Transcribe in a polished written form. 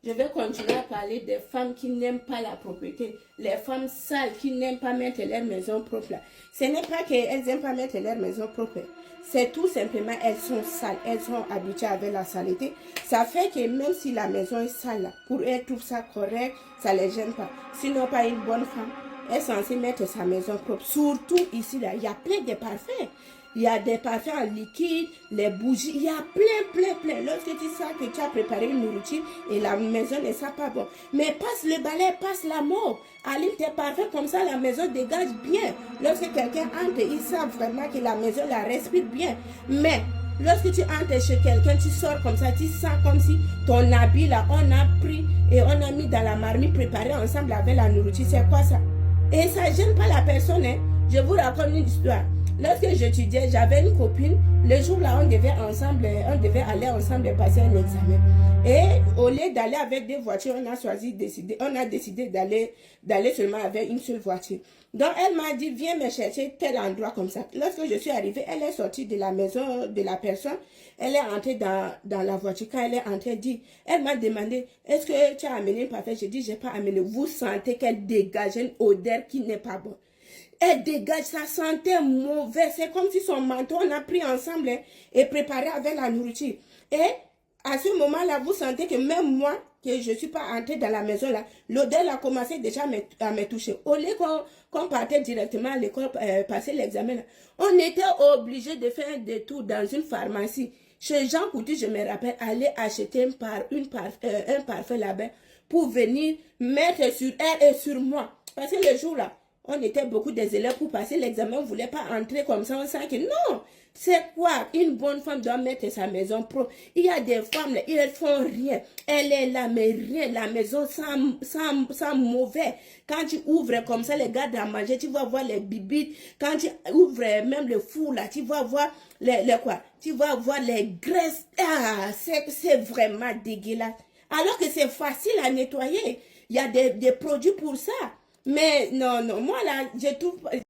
je vais continuer à parler des femmes qui n'aiment pas la propreté, les femmes sales qui n'aiment pas mettre leur maison propre. Là. Ce n'est pas qu'elles n'aiment pas mettre leur maison propre. C'est tout simplement, elles sont sales, elles sont habituées avec la saleté. Ça fait que même si la maison est sale, pour elles, tout ça correct, ça ne les gêne pas. Sinon, pas une bonne femme est censée mettre sa maison propre. Surtout ici, là, il y a plein de parfums. Il y a des parfums en liquide, les bougies, il y a plein. Lorsque tu sens que tu as préparé une nourriture et la maison ne sent pas bon. Mais passe le balai, passe la mort. Allume tes parfums comme ça, la maison dégage bien. Lorsque quelqu'un entre, il sent vraiment que la maison la respire bien. Mais lorsque tu entres chez quelqu'un, tu sors comme ça, tu sens comme si ton habit là, on a pris et on a mis dans la marmite préparée ensemble avec la nourriture. C'est quoi ça? Et ça ne gêne pas la personne. Hein? Je vous raconte une histoire. Lorsque j'étudiais, j'avais une copine. Le jour-là, on devait aller ensemble passer un examen. Et au lieu d'aller avec des voitures, on a décidé d'aller seulement avec une seule voiture. Donc, elle m'a dit, viens me chercher tel endroit comme ça. Lorsque je suis arrivée, elle est sortie de la maison de la personne. Elle est entrée dans la voiture. Quand elle est entrée, elle m'a demandé, est-ce que tu as amené le parfum? J'ai dit, j'ai pas amené. Vous sentez qu'elle dégage une odeur qui n'est pas bonne. Elle dégage, ça sentait mauvais. C'est comme si son manteau, on a pris ensemble hein, et préparé avec la nourriture. Et à ce moment-là, vous sentez que même moi, que je ne suis pas entrée dans la maison là, l'odeur a commencé déjà à me toucher. Au lieu qu'on partait directement à l'école, passer l'examen, on était obligé de faire un détour dans une pharmacie. Chez Jean Coutu, je me rappelle, aller acheter un parfum là-bas pour venir mettre sur elle et sur moi. Parce que le jour là, on était beaucoup des élèves pour passer l'examen, on ne voulait pas entrer comme ça, on sent que non. C'est quoi? Une bonne femme doit mettre sa maison propre. Il y a des femmes, là, elles font rien. Elle est là, mais rien. La maison sent mauvais. Quand tu ouvres comme ça, les gardes à manger, tu vas voir les bibites. Quand tu ouvres même le four, là, tu vas voir tu vas voir les graisses. Ah, c'est vraiment dégueulasse. Alors que c'est facile à nettoyer. Il y a des produits pour ça. Mais non, moi là, je trouve...